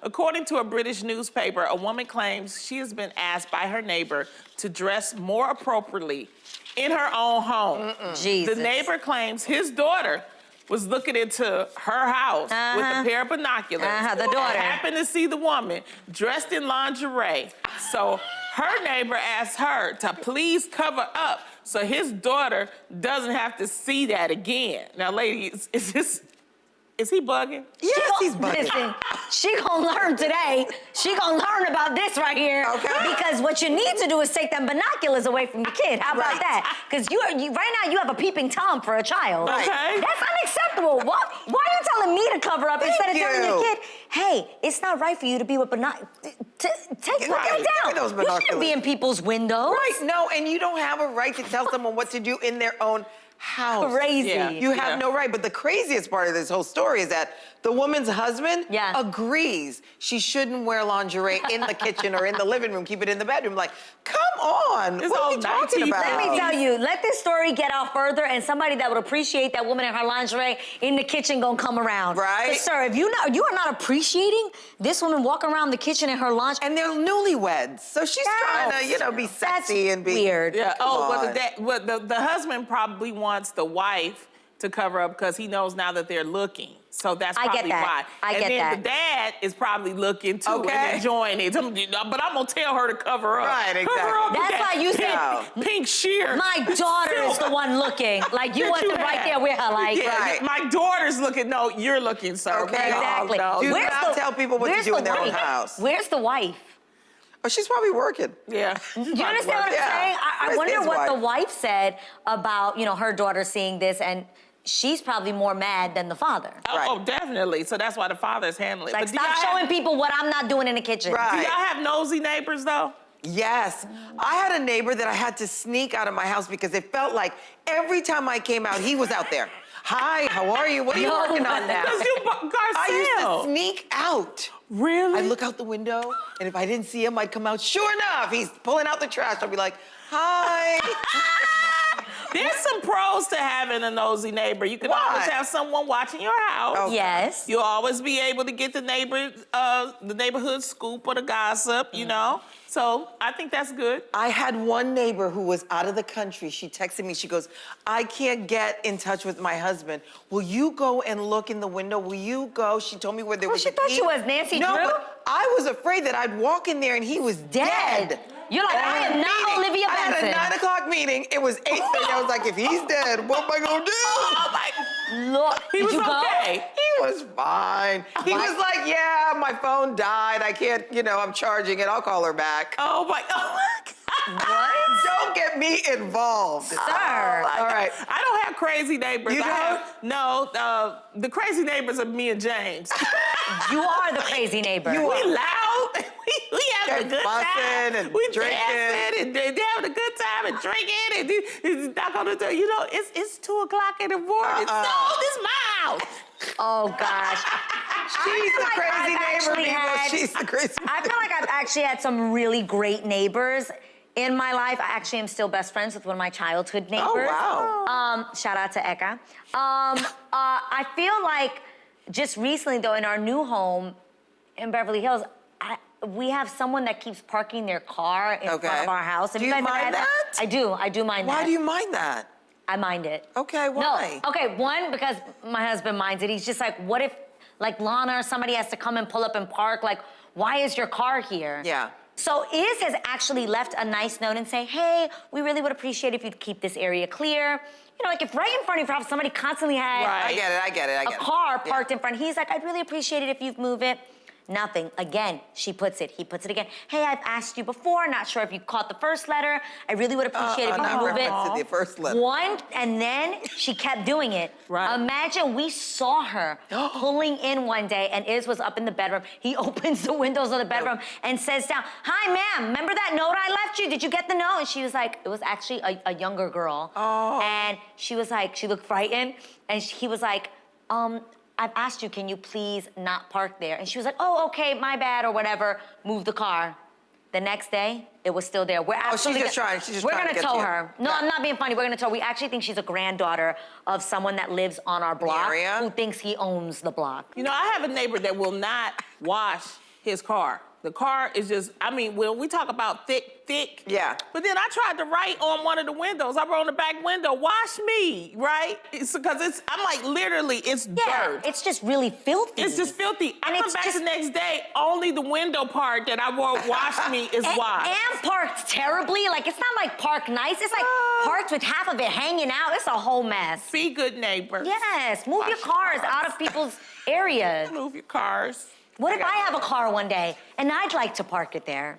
According to a British newspaper, a woman claims she has been asked by her neighbor to dress more appropriately in her own home. Jesus. The neighbor claims his daughter was looking into her house with a pair of binoculars. The daughter. Happened to see the woman dressed in lingerie. So her neighbor asked her to please cover up so his daughter doesn't have to see that again. Now, ladies, is he bugging? Yes, he's bugging. Listen, she gonna learn today. She gonna learn about this right here. Okay. Because what you need to do is take them binoculars away from your kid. How about that? Because you right now you have a peeping Tom for a child. Okay. That's unacceptable. Why are you telling me to cover up instead of telling your kid, hey, it's not right for you to be with binoculars. Take it down. Those You shouldn't be in people's windows. Right, no, and you don't have a right to tell someone what to do in their own house. Crazy. Yeah. You have no right. But the craziest part of this whole story is that the woman's husband agrees she shouldn't wear lingerie in the kitchen or in the living room, keep it in the bedroom. Like, come on. It's what all are you talking 1950s. about? Let me tell you, let this story get out further and somebody that would appreciate that woman in her lingerie in the kitchen gonna come around. Right. 'Cause, sir, if you are not appreciating this woman walking around the kitchen in her lingerie. And they're newlyweds, so she's trying to, be sexy and be weird. Yeah. Come Well, the husband probably wants the wife to cover up because he knows now that they're looking. So that's probably why. I get and then that. the dad is probably looking too Okay. and enjoying it. But I'm gonna tell her to cover up. Right, exactly. Cover up with That's that why you said, pink sheer. My daughter is the one looking. Like you That wasn't you right had. there with her. Like, Yeah, Right. my daughter's looking. No, you're looking, sir. Okay. exactly. No. Do not tell people what to where's do in the their own wife? house. Where's the wife? Oh, she's probably working. Yeah. Do you understand what I'm Yeah. saying? I Where's wonder his what the wife? wife said about, her daughter seeing this, and she's probably more mad than the father. Oh, definitely. So that's why the father's handling it. Like, But do stop y'all showing people what I'm not doing in the kitchen. Right. Do y'all have nosy neighbors though? Yes. I had a neighbor that I had to sneak out of my house because it felt like every time I came out, he was out there. Hi, how are you? What are you No, working on now? Because you, I used to Garcelle. sneak out. Really? I'd look out the window, and if I didn't see him, I'd come out. Sure enough, he's pulling out the trash. I'd be like, hi. There's some pros to having a nosy neighbor. You can always have someone watching your house. Okay. Yes. You'll always be able to get the neighborhood scoop or the gossip, you know? So I think that's good. I had one neighbor who was out of the country. She texted me. She goes, I can't get in touch with my husband. Will you go and look in the window? Will you go? She told me where there was she a thought key. she was Nancy No, Drew? but I was afraid that I'd walk in there and he was dead. You're like, And I am had a not meeting. Olivia I had a Benson. 9 o'clock meeting. It was 8:30. I was like, if he's dead, what am I gonna do? Oh my, Look, he did was you go? okay. He was fine. He was like, yeah, my phone died. I can't, I'm charging it. I'll call her back. Oh my God. What? Don't get me involved. Sir. All right. I don't have crazy neighbors. You I have, no, the crazy neighbors are me and James. You are the crazy neighbor. You We are. loud. We having a And good fussing time. and We drinking. dancing and they having a good time and drinking and it's knock on the door. It's 2 o'clock in the morning. No, this is my house. Oh, gosh. She's the crazy neighbor, people. She's the crazy I feel like I've actually had some really great neighbors in my life. I actually am still best friends with one of my childhood neighbors. Oh, wow. Shout out to Eka. I feel like just recently, though, in our new home in Beverly Hills, we have someone that keeps parking their car in front of our house. Have Do you guys ever mind had that? I do mind that. Why do you mind that? I mind it. Okay, why? No, okay, one, because my husband minds it. He's just like, what if, like, Lana or somebody has to come and pull up and park? Like, why is your car here? Yeah. So Iz has actually left a nice note and say, hey, we really would appreciate if you'd keep this area clear. Like if right in front of your house, somebody constantly had I get it. a car parked in front. He's like, I'd really appreciate it if you'd move it. Nothing. Again, she puts it. He puts it again. Hey, I've asked you before. Not sure if you caught the first letter. I really would appreciate if you not move it. reference to the first letter. One, and then she kept doing it. Right. Imagine we saw her pulling in one day, and Iz was up in the bedroom. He opens the windows of the bedroom and says down, hi, ma'am, remember that note I left you? Did you get the note? And she was like, it was actually a younger girl. Oh. And she was like, she looked frightened, and he was like, I've asked you, can you please not park there? And she was like, oh, okay, my bad, or whatever, move the car. The next day, it was still there. We're she's just trying to We're get gonna to tow you. her. No, Yeah. I'm not being funny. We're gonna tow. We actually think she's a granddaughter of someone that lives on our block area? who thinks he owns the block. I have a neighbor that will not wash his car. The car is just, I mean, when we talk about thick. Yeah. But then I tried to write on one of the windows. I wrote on the back window, wash me, right? Because I'm like, literally, it's dirt. It's just really filthy. It's just filthy. I come back the next day, only the window part that I wrote, wash me, is washed. And parked terribly. Like, it's not like parked nice. It's like parked with half of it hanging out. It's a whole mess. Be good neighbors. Yes, move your cars out of people's areas. Move your cars. What if I have a car one day and I'd like to park it there?